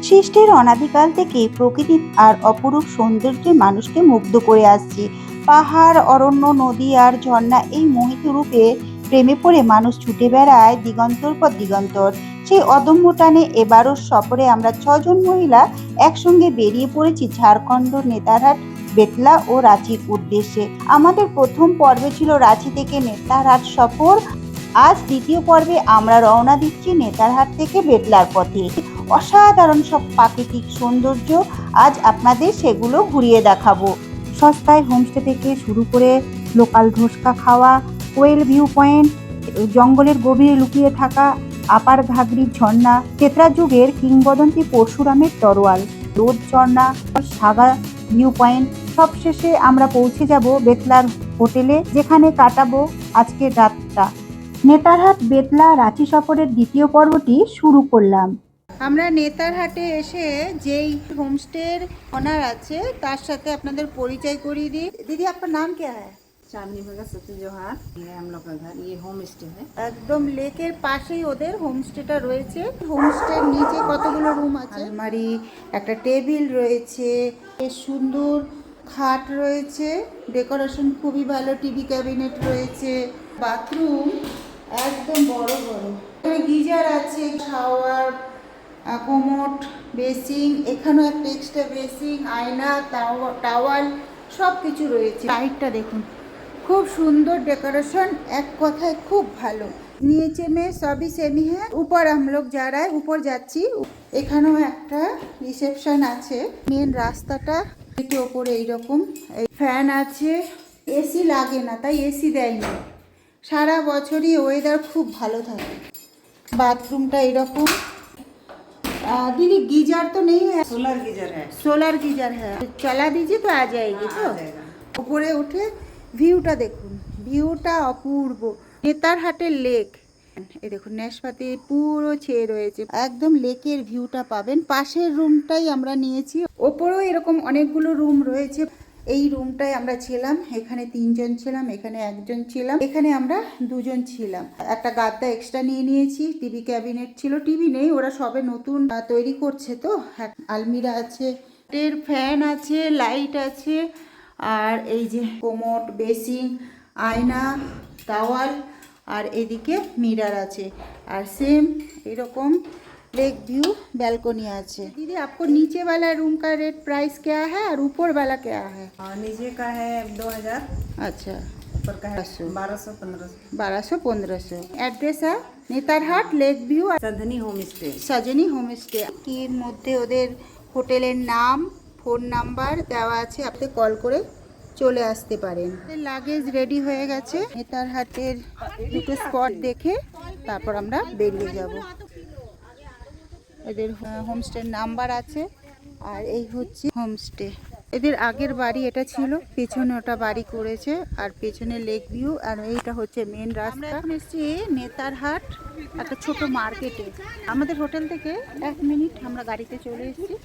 সৃষ্টির অনাদিকাল থেকে প্রকৃতি আর অপরূপ সৌন্দর্যে মানুষকে মুগ্ধ করে আসছে। পাহাড়, অরণ্য, নদী আর ঝর্ণা এই মোহিত রূপে প্রেমে পড়ে মানুষ ছুটে বেড়ায় দিগন্তর পর দিগন্তর। সেই অদম্য টানে এবারও সফরে আমরা ৬ জন মহিলা একসঙ্গে বেরিয়ে পড়েছি ঝাড়খণ্ড নেতারহাট, বেতলা ও রাঁচির উদ্দেশ্যে। আমাদের প্রথম পর্বে ছিল রাঁচি থেকে নেতারহাট সফর। আজ দ্বিতীয় পর্বে আমরা রওনা দিচ্ছি নেতারহাট থেকে বেতলার পথে। অসাধারণ সব প্রাকৃতিক সৌন্দর্য, আজ আপনাদের সেগুলো ঘুরিয়ে দেখাবো। সস্তায় হোমস্টে থেকে শুরু করে লোকাল ধোসকা খাওয়া, কোয়েল ভিউ পয়েন্ট, জঙ্গলের গভীরে লুকিয়ে থাকা আপার ঘাগরি ঝর্ণা, তেতরা যুগের কিংবদন্তি পরশুরামের তরোয়াল, রোদ ঝর্ণা, সাগা ভিউ পয়েন্ট। সবশেষে আমরা পৌঁছে যাব বেতলার হোটেলে, যেখানে কাটাবো আজকের রাতটা। নেতারহাট বেতলা রাঁচি সফরের দ্বিতীয় পর্বটি শুরু করলাম। আমরা নেতারহাটে এসে যেই হোমস্টের ওনার আছে তার সাথে আপনাদের পরিচয় করিয়ে দিই। দিদি, আপনার নাম क्या है? चांदनी भगत सत्य जोहार। ये हम लोग का घर, ये होम स्टे है। একদম লেকের পাশেই ওদের হোমস্টেটা রয়েছে। হোমস্টের নিচে কতগুলো রুম আছে, আলমারি, একটা টেবিল রয়েছে, বেশ সুন্দর খাট রয়েছে, ডেকোরেশন খুবই ভালো, টিভি ক্যাবিনেট রয়েছে, বাথরুম একদম বড় বড়, এখানে গিজার আছে, শাওয়ার, কোমোট, বেসিং, এখানেও একটা এক্সট্রা বেসিং, আয়না, টাওয়াল সব কিছু রয়েছে। লাইটটা দেখুন, খুব সুন্দর डेकोरेशन, एक কথায় খুব ভালো। নিচে মে সবই সেমি হ্যাঁ। উপর हम लोग जा रहा है, উপর যাচ্ছি। এখানেও একটা রিসেপশন আছে। মেন রাস্তাটা একটু উপরে এইরকম ফ্যান আছে, এসি লাগে না, তাই এসি দেয়নি। সারা বছরই ওয়েদার খুব ভালো থাকে। বাথরুমটা এরকম। दीदी गीजर तो नहीं है? सोलर गीजर है। सोलर गीजर है, चला दीजिए तो आ जाएगी। हाँ, तो आ जाएगा। উপরে উঠে ভিউটা দেখুন, ভিউটা অপূর্ব। নেতারহাটের লেক, এই দেখুন নাশপাতি পুরো ছেয়ে রয়েছে, একদম লেকের ভিউটা পাবেন। পাশের রুমটাই আমরা নিয়েছি, ওপরেও এরকম অনেকগুলো রুম রয়েছে। এই রুমটায় আমরা ছিলাম, এখানে 3 জন ছিলাম, এখানে 1 জন ছিলাম, এখানে আমরা 2 জন ছিলাম। একটা গাদ্দা এক্সট্রা নিয়ে নিয়েছি, টিভি ক্যাবিনেট ছিল, টিভি নেই, ওরা সবে নতুন তৈরি করছে তো। আলমিরা আছে, ফ্যান আছে, লাইট আছে, আর এই যে কোমোট, বেসিং, আয়না, টাওয়াল, আর এদিকে মিরর আছে। আর সেম এরকম लेक व्यू बैल्कनी আছে। दीदी, आपको नीचे वाला रूम का रेट प्राइस क्या है और ऊपर वाला क्या है? और नीचे का है 2000, अच्छा, ऊपर का है 1200-1500। 1200-1500। एड्रेस है Netarhat, lake view, Sajni homestay. Sajni homestay. এর মধ্যে ওদের হোটেলের নাম, ফোন নাম্বার দেওয়া আছে, আপনি কল করে চলে আসতে পারেন। লাগেজ রেডি হয়ে গেছে, নেতারহাটের দুটো স্পট দেখে তারপর আমরা বেরিয়ে যাব। এদের হোমস্টের নাম্বার আছে, আর এই হচ্ছে হোমস্টে। এদের আগের বাড়ি এটা ছিল, পেছনে ওটা বাড়ি করেছে, আর পেছনে লেক ভিউ, আর এইটা হচ্ছে মেন রাস্তা। আমরা এখন এসেছি নেতারহাট একটা ছোট মার্কেটে। আমাদের হোটেল থেকে 1 মিনিট আমরা গাড়িতে চলে এসেছি।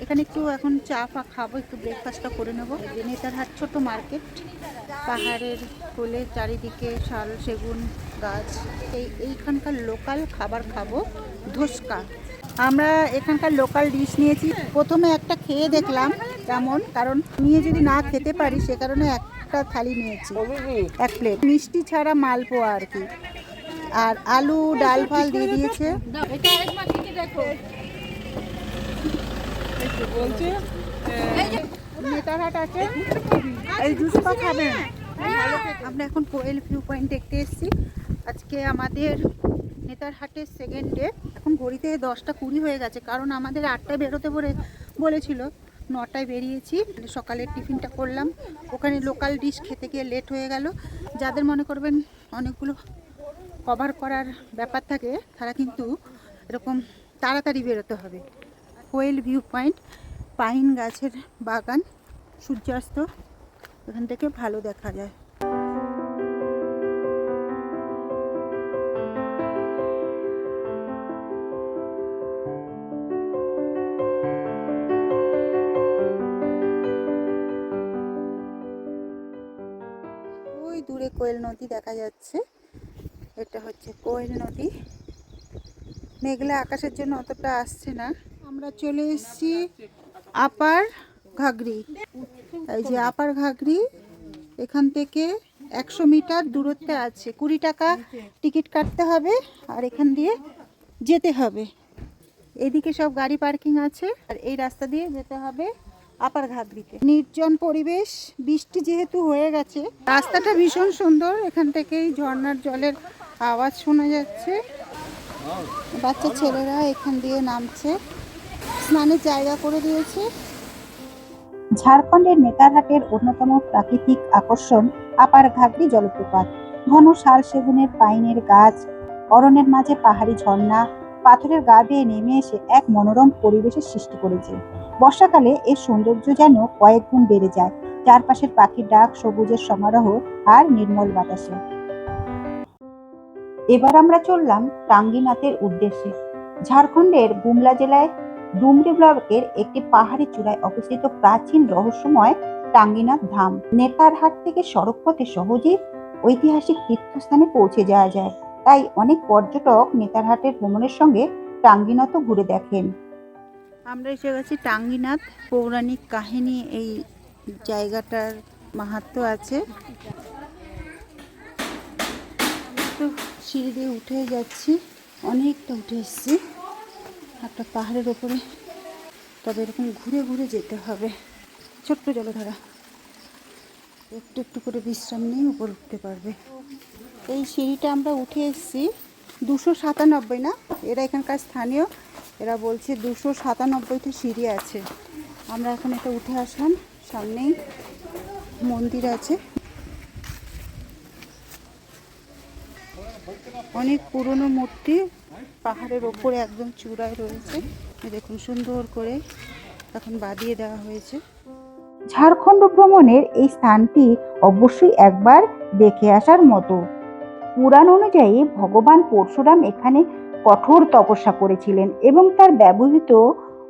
এখানে একটু এখন চা ফা খাবো, একটু ব্রেকফাস্টটা করে নেবো। নেতারহাট ছোট মার্কেট, পাহাড়ের কোলে, চারিদিকে শাল সেগুন গাছ। এইখানকার লোকাল খাবার খাবো, ধোসকা। আমরা এখানকার লোকাল ডিশ নিয়েছি। প্রথমে একটা খেয়ে দেখলাম কেমন, কারণ নিয়ে যদি না খেতে পারি সে কারণে একটা থালি নিয়েছি, 1 প্লেট মিষ্টি ছাড়া মালপোয়া আর কি, আর আলু ডাল ফাল দিয়ে দিয়েছে। নেতারহাট আছে, এই জুসটা খাবেন। আমরা এখন কোয়েল ভিউ পয়েন্ট দেখতে এসেছি। আজকে আমাদের নেতারহাটের সেকেন্ড ডে। এখন ঘড়িতে 10টা 20 হয়ে গেছে, কারণ আমাদের 8টায় বেরোতে বলেছিল, 9টায় বেরিয়েছি। সকালের টিফিনটা করলাম, ওখানে লোকাল ডিশ খেতে গিয়ে লেট হয়ে গেল। যাদের মনে করবেন অনেকগুলো কভার করার ব্যাপার থাকে, তারা কিন্তু এরকম তাড়াতাড়ি বেরোতে হবে। কোয়েল ভিউ পয়েন্ট, পাইন গাছের বাগান, সূর্যাস্ত এখান থেকে ভালো দেখা যায়। দূরে কোয়েল নদী দেখা যাচ্ছে, এটা হচ্ছে কোয়েল নদী। মেঘলা আকাশের জন্য অতটা আসছে না। আমরা চলে এসেছি আপার ঘাগরি। এই যে আপার ঘাগরি, এখান থেকে 100 মিটার দূরত্বে আছে। 20 টাকা টিকিট কাটতে হবে আর এখান দিয়ে যেতে হবে। এদিকে সব গাড়ি পার্কিং আছে আর এই রাস্তা দিয়ে যেতে হবে আপার ঘাগরিতে। নির্জন পরিবেশ, বৃষ্টি যেহেতু হয়ে গেছে, রাস্তাটা ভীষণ সুন্দর। এখান থেকেই ঝর্ণার জলের আওয়াজ শোনা যাচ্ছে। বাচ্চা ছেলেরা এখান দিয়ে নামছে, স্নানের জায়গা করে দিয়েছে। ঝাড়খণ্ডের নেতারহাটের অন্যতম প্রাকৃতিক আকর্ষণ আপার ঘাগরি জলপ্রপাত। ঘন শাল সেগুনের পাইনের গাছ, অরণ্যের মাঝে পাহাড়ি ঝর্ণা পাথরের গা বেয়ে নেমে এসে এক মনোরম পরিবেশের সৃষ্টি করেছে। বর্ষাকালে এর সৌন্দর্য যেন কয়েক গুণ বেড়ে যায়, চারপাশের পাখির ডাক, সবুজের সমারোহ আর নির্মল বাতাসে। এবার আমরা চললাম টাঙ্গিনাথের উদ্দেশ্যে। ঝাড়খণ্ডের গুমলা জেলায় ডুমরি ব্লকের একটি পাহাড়ি চূড়ায় অবস্থিত প্রাচীন রহস্যময় টাঙ্গিনাথ ধাম। নেতারহাট থেকে সড়ক পথে সহজেই ঐতিহাসিক তীর্থস্থানে পৌঁছে যাওয়া যায়, তাই অনেক পর্যটক নেতারহাটের ভ্রমণের সঙ্গে টাঙ্গিনাথও ঘুরে দেখেন। আমরা এসে গেছি টাঙ্গিনাথ। পৌরাণিক কাহিনী এই জায়গাটার মাহাত্ম্য আছে। তো সিঁড়ি দিয়ে উঠে যাচ্ছি, অনেকটা উঠে এসেছি একটা পাহাড়ের ওপরে, তবে এরকম ঘুরে ঘুরে যেতে হবে। ছোট্ট জলধারা, একটু একটু করে বিশ্রাম নিয়ে উপর উঠতে পারবে। এই সিঁড়িটা আমরা উঠে এসেছি 297, না, এরা এখানকার স্থানীয়, এরা বলছে 297টা সিঁড়ি আছে। আমরা এখন এটা উঠে আসলাম, সামনেই মন্দির আছে। অনেক পুরনো মূর্তি পাহাড়ের ওপরে একদম চূড়ায় রয়েছে। দেখুন সুন্দর করে এখন বাঁধিয়ে দেওয়া হয়েছে। ঝাড়খণ্ড ভ্রমণের এই স্থানটি অবশ্যই একবার দেখে আসার মতো। পুরাণ অনুযায়ী ভগবান পরশুরাম এখানে কঠোর তপস্যা করেছিলেন এবং তার ব্যবহৃত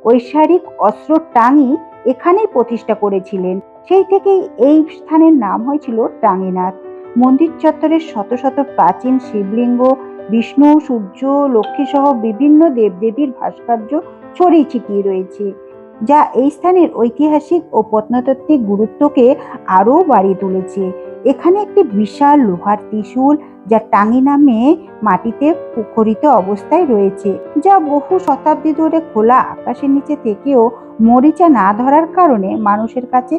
ঐশ্বরিক অস্ত্র টাঙ্গি এখানেই প্রতিষ্ঠা করেছিলেন। সেই থেকেই এই স্থানের নাম হয়েছিল টাঙ্গিনাথ। মন্দির চত্বরের শত শত প্রাচীন শিবলিঙ্গ, বিষ্ণু, সূর্য, লক্ষ্মী সহ বিভিন্ন দেবদেবীর ভাস্কর্য ছড়িয়ে ছিটিয়ে রয়েছে, যা এই স্থানের ঐতিহাসিক ও প্রত্নতাত্ত্বিক গুরুত্বকে আরও বাড়িয়ে তুলেছে। এখানে একটি বিশাল লোহার ত্রিশূল, যা টাঙ্গি নামে মাটিতে খোদিত অবস্থায় রয়েছে, যা বহু শতাব্দী ধরে খোলা আকাশের নিচে থেকেও মরিচা না ধরার কারণে মানুষের কাছে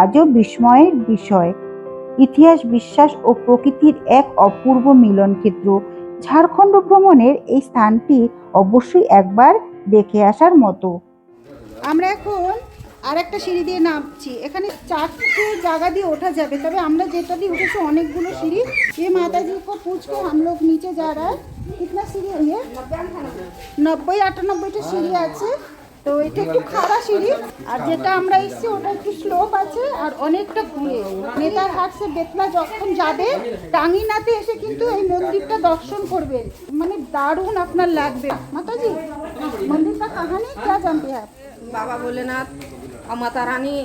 আজও বিস্ময়ের বিষয়। ইতিহাস, বিশ্বাস ও প্রকৃতির এক অপূর্ব মিলন ক্ষেত্র। ঝাড়খণ্ড ভ্রমণের এই স্থানটি অবশ্যই একবার দেখে আসার মতো। আমরা এখন আরেকটা সিঁড়ি দিয়ে নামছি। এখানে 4টে জায়গা দিয়ে ওঠা যাবে, তবে আমরা যেটা দিয়ে উঠেছি অনেকগুলো সিঁড়ি। ये माताजी को पूछ के हम लोग नीचे जा रहा है। कितना सीढ़ी है ये? 90-98টা সিঁড়ি আছে। তো এটা একটু খাড়া সিঁড়ি, আর যেটা আমরা এসেছি ওটা একটু স্লোপ আছে আর অনেকটা ঘুরে। নেতারহাট সে বেতলা যখন যাবে, টাঙ্গিনাথে এসে কিন্তু এই মন্দিরটা দর্শন করবেন, মানে দারুণ আপনার লাগবে। মাতাজি, मंदिर का कहानी क्या जानते हैं आप? बाबा भोलेनाथ और माता रानी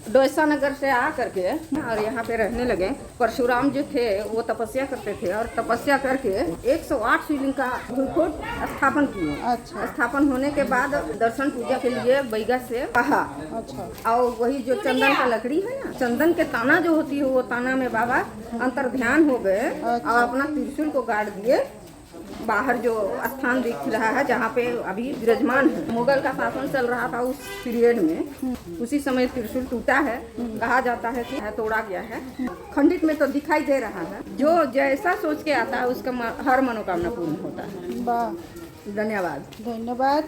डोसा नगर से आ करके और यहाँ पे रहने लगे। परशुराम जो थे वो तपस्या करते थे और तपस्या करके 108 शिवलिंग का भूखुट स्थापन किए। अच्छा। स्थापन होने के बाद दर्शन पूजा के लिए बैगा से कहा। अच्छा। और वही जो चंदन का लकड़ी है ना, चंदन के ताना जो होती है, वो ताना में बाबा अंतर ध्यान हो गए। अच्छा। और अपना त्रिशूल को गाड़ दिए। बाहर जो स्थान दिख रहा है जहाँ पे अभी विराजमान है, मुगल का शासन चल रहा था उस पीरियड में, उसी समय त्रिशूल टूटा है। कहा जाता है कि तोड़ा गया है। खंडित में तो दिखाई दे रहा है। जो जैसा सोच के आता है उसका हर मनोकामना पूर्ण होता है। বাহ, धन्यवाद। ধন্যবাদ।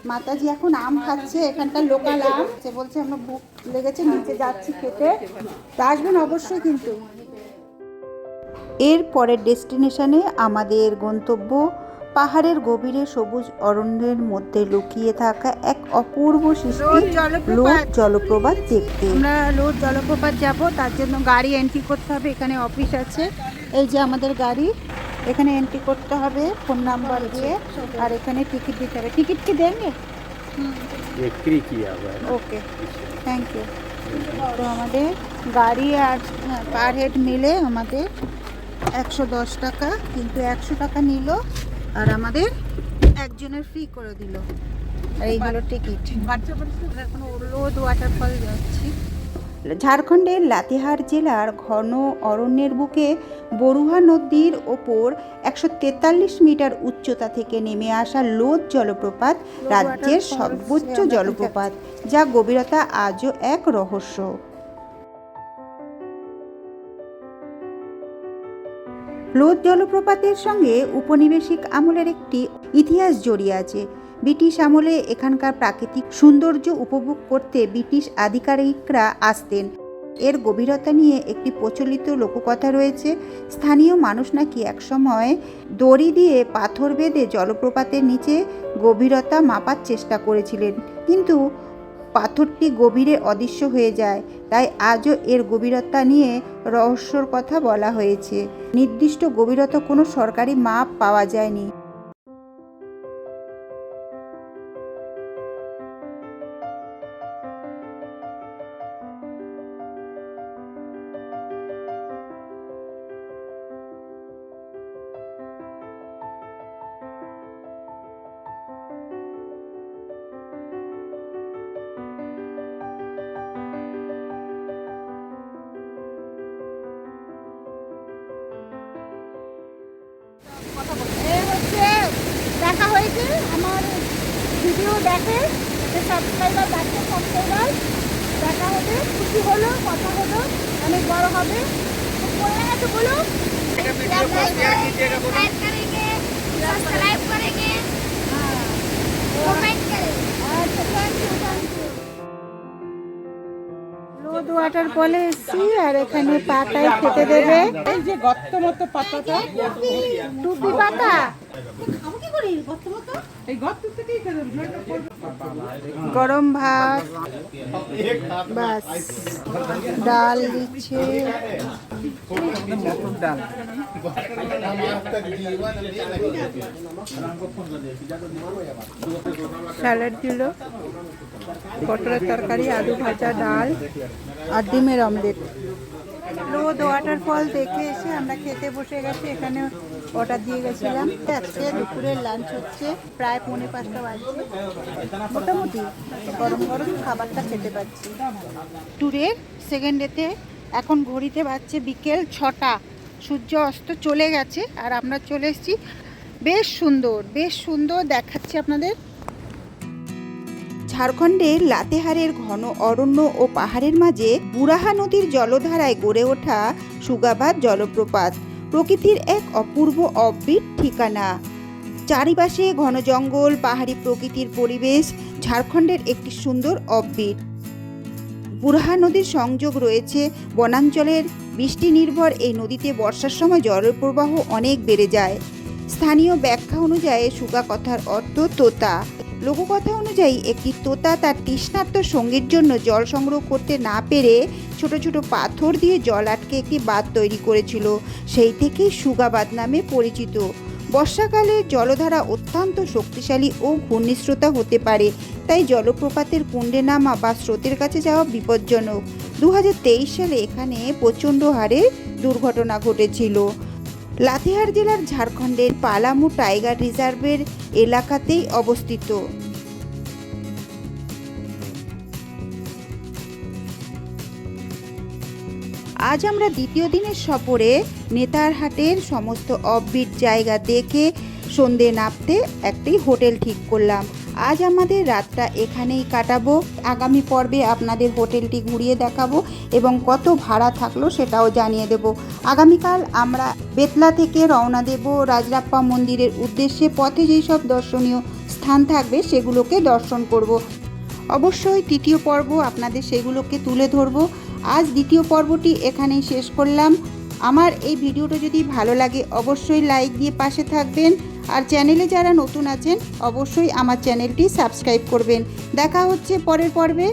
মাতাজি এখন আম খাচ্ছে, এখানকার লোকাল আম। সে বলছে আমরা ভুখ লেগেছে, নিচে যাচ্ছি খেতে। তা আসবেন অবশ্যই কিন্তু। এর পরের ডেস্টিনেশনে আমাদের গন্তব্য পাহাড়ের গভীরে সবুজ অরণ্যের মধ্যে লুকিয়ে থাকা এক অপূর্ব সৃষ্টি লোট জলপ্রপাত দেখতে। আমরা লোট জলপ্রপাত যাব, তার জন্য গাড়ি এন্ট্রি করতে হবে। এখানে অফিস আছে, এই যে আমাদের গাড়ি, এখানে এন্ট্রি করতে হবে ফোন নাম্বার দিয়ে, আর এখানে টিকিট দিতে হবে। টিকিট কি দেंगे? ওকে, থ্যাংক ইউ। তো আমাদের গাড়ি আর পার হেড মিলে আমাদের 110 টাকা, কিন্তু 100 টাকা নিল আর আমাদের একজনের ফ্রি করে দিল। আর এইগুলো টিকিট। এখন লোদ ওয়াটারফল যাচ্ছি। ঝাড়খণ্ডের লাতেহার জেলার ঘন অরণ্যের বুকে বরুহা নদীর ওপর 143 মিটার উচ্চতা থেকে নেমে আসা লোদ জলপ্রপাত রাজ্যের সর্বোচ্চ জলপ্রপাত, যা গভীরতা আজও এক রহস্য। লোদ জলপ্রপাতের সঙ্গে উপনিবেশিক আমলের একটি ইতিহাস জড়িয়ে আছে। ব্রিটিশ আমলে এখানকার প্রাকৃতিক সৌন্দর্য উপভোগ করতে ব্রিটিশ আধিকারিকরা আসতেন। এর গভীরতা নিয়ে একটি প্রচলিত লোককথা রয়েছে। স্থানীয় মানুষ নাকি একসময় দড়ি দিয়ে পাথর বেঁধে জলপ্রপাতের নিচে গভীরতা মাপার চেষ্টা করেছিলেন, কিন্তু পাথরটি গভীরে অদৃশ্য হয়ে যায়। তাই আজও এর গভীরতা নিয়ে রহস্যর কথা বলা হয়েছে। নির্দিষ্ট গভীরতা কোনো সরকারি মাপ পাওয়া যায়নি। এই হচ্ছে দেখা হয়েছে, আমার ভিডিও দেখে যে সাবস্ক্রাইবার দেখা হবে, খুশি হলো, কথা হলো, অনেক বড় হবে। খুব বলে গেছে, বলো सब्सक्राइब करेंगे, कमेंट करेंगे। আচ্ছা, থ্যাংক ইউ। লোদ ওয়াটারফলে এসছি, আর এখানে পাতায় খেতে দেবে। এই যে গর্ত মতো পাতাটা, টুপি পাতা। এই গর্ত থেকেই খেতে হবে। গরম ভাত, বাস, ডাল দিচ্ছে। স্যালাড দিল, পটলের তরকারি, আলু ভাজা, ডাল আর ডিমের অমলেট। লোদ ওয়াটারফল দেখে এসে আমরা খেতে বসে গেছি। এখানে অর্ডার দিয়ে গেছিলাম। আজকে দুপুরের লাঞ্চ হচ্ছে, প্রায় 4:45 বাজছে। মোটামুটি গরম গরম খাবারটা খেতে পাচ্ছি। ট্যুরের সেকেন্ড ডেতে এখন ঘড়িতে বাজছে বিকেল 6টা। সূর্য অস্ত চলে গেছে আর আমরা চলে এসেছি। বেশ সুন্দর দেখাচ্ছি আপনাদের। ঝাড়খণ্ডের লাতেহারের ঘন অরণ্য ও পাহাড়ের মাঝে বুরাহা নদীর জলধারায় গড়ে ওঠা সুগাবাদ জলপ্রপাত প্রকৃতির এক অপূর্ব অব্বিট ঠিকানা। চারিপাশে ঘন জঙ্গল, পাহাড়ি প্রকৃতির পরিবেশ ঝাড়খণ্ডের একটি সুন্দর অব্বিট। বুরাহা নদীর সংযোগ রয়েছে বনাঞ্চলের। বৃষ্টি নির্ভর এই নদীতে বর্ষার সময় জলের প্রবাহ অনেক বেড়ে যায়। স্থানীয় ব্যাখ্যা অনুযায়ী সুগা কথার অর্থ তোতা। লোককথা অনুযায়ী একটি তোতা তার তৃষ্ণার্ত সঙ্গীর জন্য জল সংগ্রহ করতে না পেরে ছোট ছোট পাথর দিয়ে জল আটকে একটি বাঁধ তৈরি করেছিল। সেই থেকেই সুগাবাদ নামে পরিচিত। বর্ষাকালে জলধারা অত্যন্ত শক্তিশালী ও ঘূর্ণিস্রোতা হতে পারে, তাই জলপ্রপাতের কুণ্ডে নামা বা স্রোতের কাছে যাওয়া বিপজ্জনক। 2023 সালে এখানে প্রচণ্ড হারে দুর্ঘটনা ঘটেছিল। লাতেহার জেলার ঝাড়খণ্ডের পালামু টাইগার রিজার্ভের এলাকাতেই অবস্থিত। আজ আমরা দ্বিতীয় দিনের সফরে নেতারহাটের সমস্ত অফবিট জায়গা দেখে সন্ধে নামতে একটি হোটেল ঠিক করলাম। আজ আমাদের রাতটা এখানেই কাটাবো। আগামী পর্বে আপনাদের হোটেলটি ঘুরিয়ে দেখাবো এবং কত ভাড়া থাকলো সেটাও জানিয়ে দেব। আগামীকাল আমরা বেতলা থেকে রওনা দেব রাজরাপ্পা মন্দিরের উদ্দেশ্যে। পথে যেই সব দর্শনীয় স্থান থাকবে সেগুলোকে দর্শন করব। অবশ্যই তৃতীয় পর্ব আপনাদের সেগুলোকে তুলে ধরবো। আজ দ্বিতীয় পর্বটি এখানেই শেষ করলাম। আমার এই ভিডিওটা যদি ভালো লাগে অবশ্যই লাইক দিয়ে পাশে থাকবেন, আর চ্যানেলে যারা নতুন আছেন অবশ্যই আমার চ্যানেলটি সাবস্ক্রাইব করবেন। দেখা হচ্ছে পরের পর্বে।